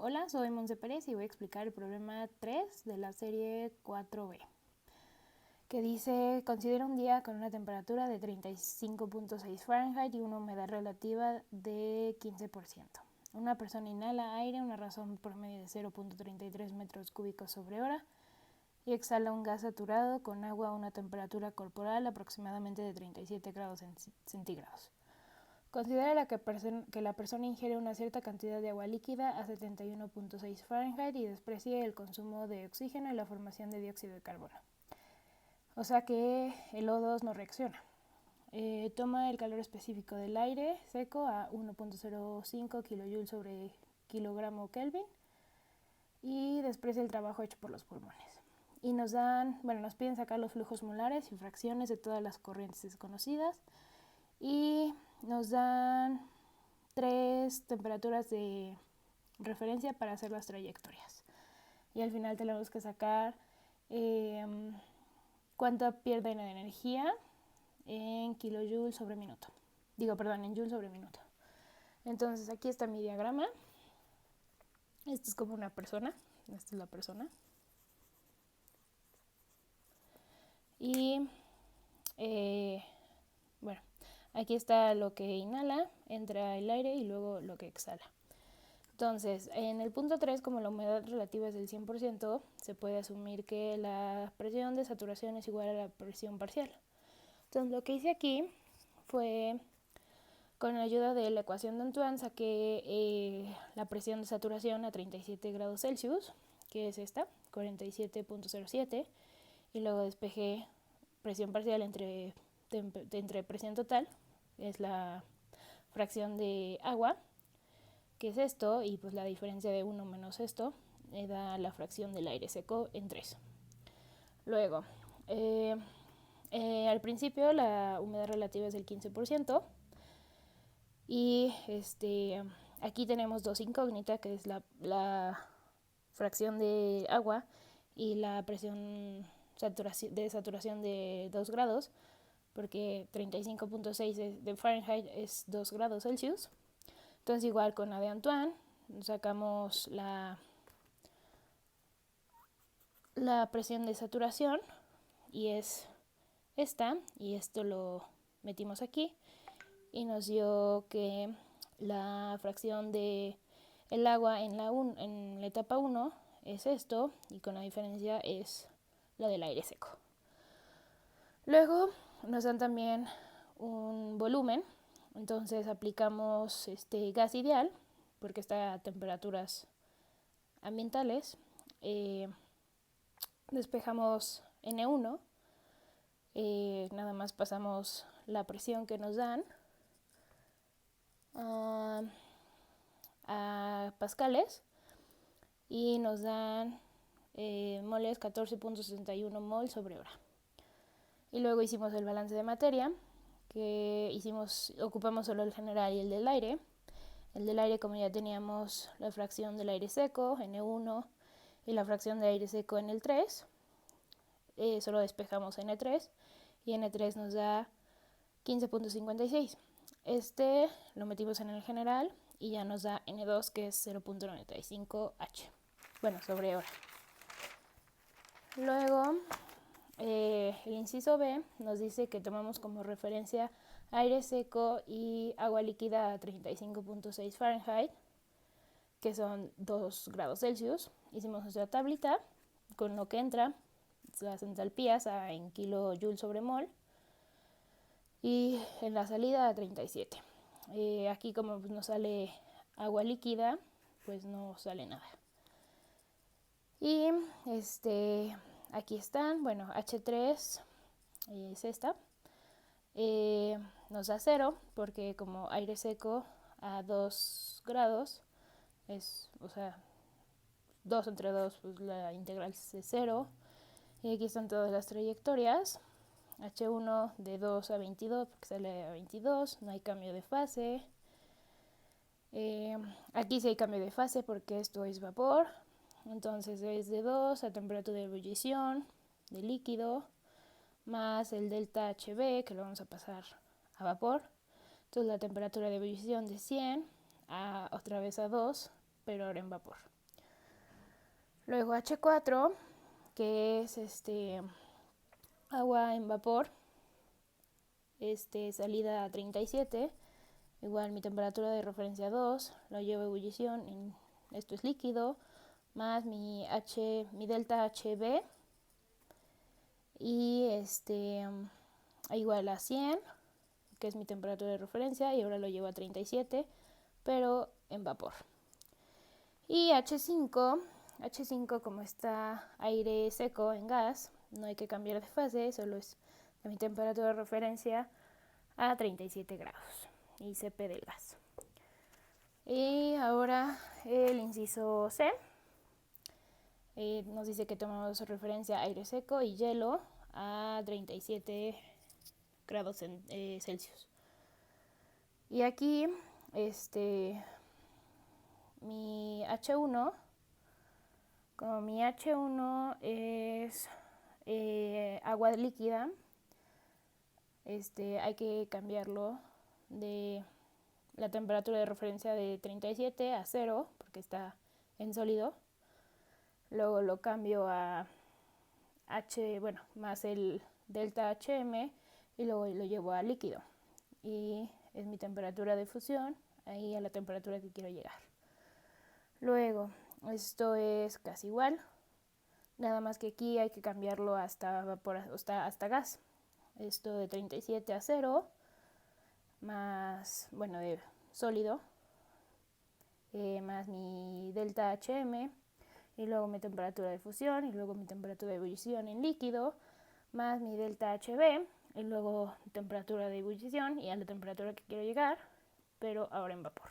Hola, soy Monse Pérez y voy a explicar el problema 3 de la serie 4B, que dice: considera un día con una temperatura de 35.6 Fahrenheit y una humedad relativa de 15%. Una persona inhala aire a una razón promedio de 0.33 metros cúbicos sobre hora y exhala un gas saturado con agua a una temperatura corporal aproximadamente de 37 grados centígrados. Considera que la persona ingiere una cierta cantidad de agua líquida a 71.6 Fahrenheit y desprecie el consumo de oxígeno y la formación de dióxido de carbono. O sea que el O2 no reacciona. Toma el calor específico del aire seco a 1.05 kJ sobre kilogramo Kelvin y desprecia el trabajo hecho por los pulmones. Y nos piden sacar los flujos molares y fracciones de todas las corrientes desconocidas y nos dan 3 temperaturas de referencia para hacer las trayectorias. Y al final tenemos que sacar cuánto pierden de energía en kilojoules sobre minuto. En joules sobre minuto. Entonces aquí está mi diagrama. Esto es como una persona. Esta es la persona. Y aquí está lo que inhala, entra el aire y luego lo que exhala. Entonces, en el punto 3, como la humedad relativa es del 100%, se puede asumir que la presión de saturación es igual a la presión parcial. Entonces, lo que hice aquí fue, con la ayuda de la ecuación de Antoine, saqué la presión de saturación a 37 grados Celsius, que es esta, 47.07, y luego despejé presión parcial entre presión total, es la fracción de agua, que es esto, y pues la diferencia de 1 menos esto da la fracción del aire seco en 3. Luego, al principio la humedad relativa es del 15%, y aquí tenemos dos incógnitas, que es la fracción de agua y la presión de saturación de 2 grados, porque 35.6 de Fahrenheit es 2 grados Celsius. Entonces, igual con la de Antoine, sacamos la presión de saturación y es esta, y esto lo metimos aquí y nos dio que la fracción de el agua en la etapa 1 es esto, y con la diferencia es la del aire seco. Luego nos dan también un volumen, entonces aplicamos gas ideal, porque está a temperaturas ambientales. Despejamos N1, nada más pasamos la presión que nos dan a pascales y nos dan moles 14.61 mol sobre hora. Y luego hicimos el balance de materia, que ocupamos solo el general y el del aire. El del aire, como ya teníamos la fracción del aire seco, N1, y la fracción de aire seco en el 3, solo despejamos N3, y N3 nos da 15.56. Lo metimos en el general y ya nos da N2, que es 0.95H, sobre hora. Luego, el inciso B nos dice que tomamos como referencia aire seco y agua líquida a 35.6 Fahrenheit, que son 2 grados Celsius. Hicimos nuestra tablita con lo que entra, las entalpías en kilojoules sobre mol, y en la salida a 37. Aquí, como no sale agua líquida, pues no sale nada. Y aquí están, H3 es esta. Nos da 0, porque como aire seco a 2 grados es, 2 entre 2, pues la integral es 0. Y aquí están todas las trayectorias. H1 de 2 a 22, porque sale a 22, no hay cambio de fase. Aquí sí hay cambio de fase, porque esto es vapor. Entonces es de 2 a temperatura de ebullición de líquido, más el delta HB, que lo vamos a pasar a vapor. Entonces la temperatura de ebullición de 100 otra vez a 2, pero ahora en vapor. Luego H4, que es agua en vapor, salida a 37, igual mi temperatura de referencia 2, lo llevo a ebullición, esto es líquido, más mi delta HB, y igual a 100, que es mi temperatura de referencia, y ahora lo llevo a 37, pero en vapor. Y H5 como está aire seco en gas, no hay que cambiar de fase, solo es de mi temperatura de referencia a 37 grados y CP del gas. Y ahora el inciso C nos dice que tomamos referencia a aire seco y hielo a 37 grados Celsius. Y aquí mi H1, como mi H1 es agua líquida, hay que cambiarlo de la temperatura de referencia de 37 a 0, porque está en sólido. Luego lo cambio a más el delta HM, y luego lo llevo a líquido. Y es mi temperatura de fusión, ahí a la temperatura que quiero llegar. Luego, esto es casi igual, nada más que aquí hay que cambiarlo hasta vapor, hasta gas. Esto de 37 a 0, más, de sólido, más mi delta HM, y luego mi temperatura de fusión, y luego mi temperatura de ebullición en líquido, más mi delta HB, y luego temperatura de ebullición y a la temperatura que quiero llegar, pero ahora en vapor.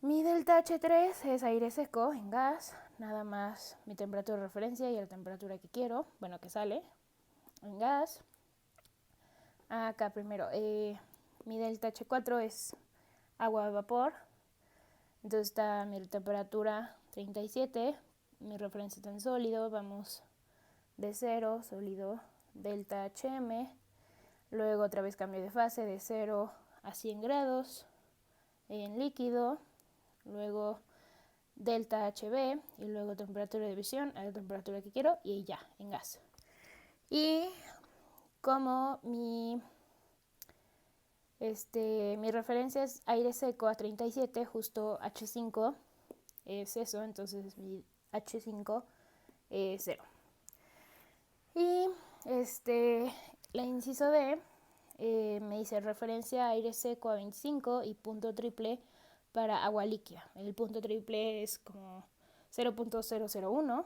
Mi delta H3 es aire seco en gas, nada más mi temperatura de referencia y la temperatura que quiero, que sale en gas. Acá primero, mi delta H4 es agua de vapor, entonces está mi temperatura 37, mi referencia está en sólido, vamos de 0, sólido, delta HM, luego otra vez cambio de fase de 0 a 100 grados en líquido, luego delta HB, y luego temperatura de ebullición a la temperatura que quiero, y ya, en gas. Y como mi referencia es aire seco a 37, justo H5 es eso, entonces mi H5 es 0. Y la inciso D me dice referencia aire seco a 25 y punto triple para agua líquida. El punto triple es como 0.001.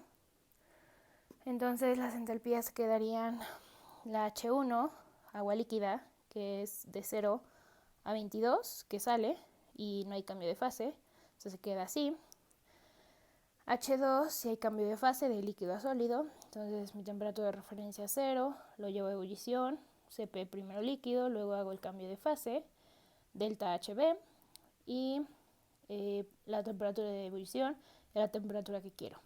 Entonces las entalpías quedarían la H1, agua líquida, que es de 0 a 22, que sale y no hay cambio de fase, entonces se queda así. H2, si hay cambio de fase de líquido a sólido, entonces mi temperatura de referencia es 0, lo llevo a ebullición, CP primero líquido, luego hago el cambio de fase, delta HB, y la temperatura de ebullición es la temperatura que quiero,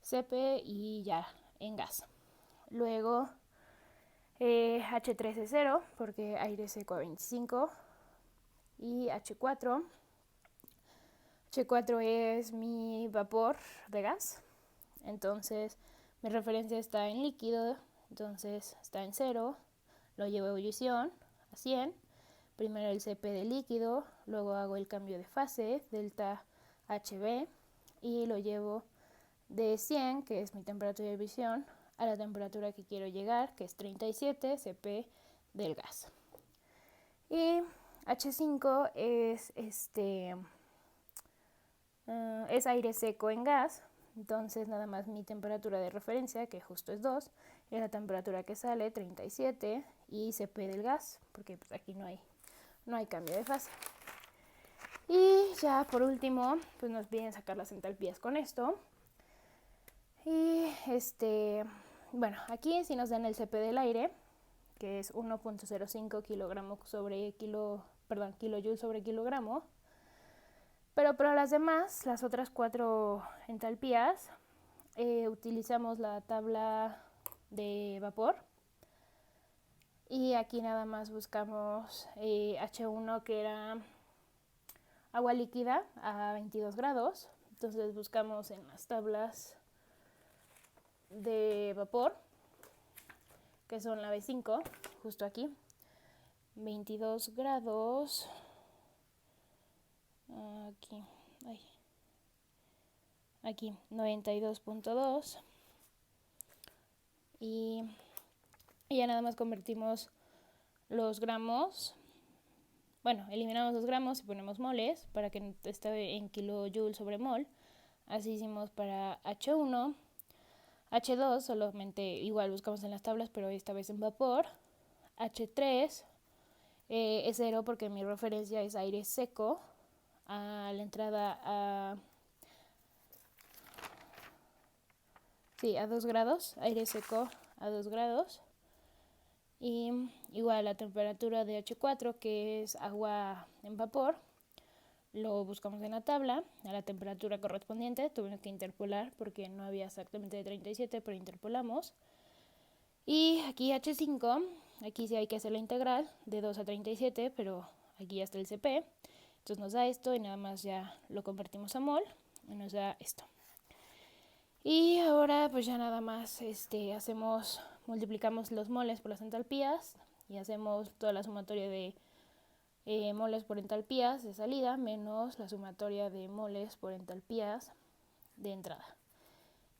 CP, y ya en gas. Luego H3 es 0 porque aire seco a 25, y H4 es mi vapor de gas, entonces mi referencia está en líquido, entonces está en 0, lo llevo a ebullición a 100, primero el CP de líquido, luego hago el cambio de fase, delta HB, y lo llevo de 100, que es mi temperatura de ebullición, a la temperatura que quiero llegar, que es 37 CP del gas. Y H5 es aire seco en gas, entonces nada más mi temperatura de referencia, que justo es 2, es la temperatura que sale, 37, y CP del gas, porque pues aquí no hay cambio de fase. Y ya por último, pues nos piden sacar las entalpías con esto. Y aquí sí nos dan el CP del aire, que es 1.05 kilojoule sobre kilogramo. Pero para las demás, las otras 4 entalpías, utilizamos la tabla de vapor. Y aquí nada más buscamos H1, que era agua líquida a 22 grados. Entonces buscamos en las tablas de vapor, que son la B5, justo aquí, 22 grados, aquí 92.2, y ya nada más convertimos los gramos, bueno, eliminamos los gramos y ponemos moles para que esté en kilojoules sobre mol. Así hicimos para H1, H2 solamente igual buscamos en las tablas, pero esta vez en vapor. H3 es 0 porque mi referencia es aire seco a la entrada a 2 grados, aire seco a 2 grados. Y igual la temperatura de H4, que es agua en vapor, lo buscamos en la tabla a la temperatura correspondiente. Tuvimos que interpolar porque no había exactamente de 37, pero interpolamos. Y aquí H5, aquí sí hay que hacer la integral de 2 a 37, pero aquí ya está el CP. Entonces nos da esto y nada más ya lo convertimos a mol y nos da esto. Y ahora pues ya nada más multiplicamos los moles por las entalpías y hacemos toda la sumatoria de moles por entalpías de salida menos la sumatoria de moles por entalpías de entrada.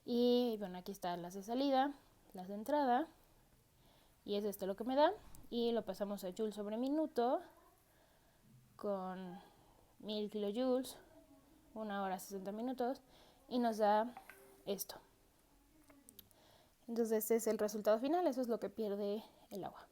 Y bueno, aquí están las de salida, las de entrada, y es esto lo que me da. Y lo pasamos a joules sobre minuto con 1000 kilojoules, 1 hora 60 minutos, y nos da esto. Entonces este es el resultado final, eso es lo que pierde el agua.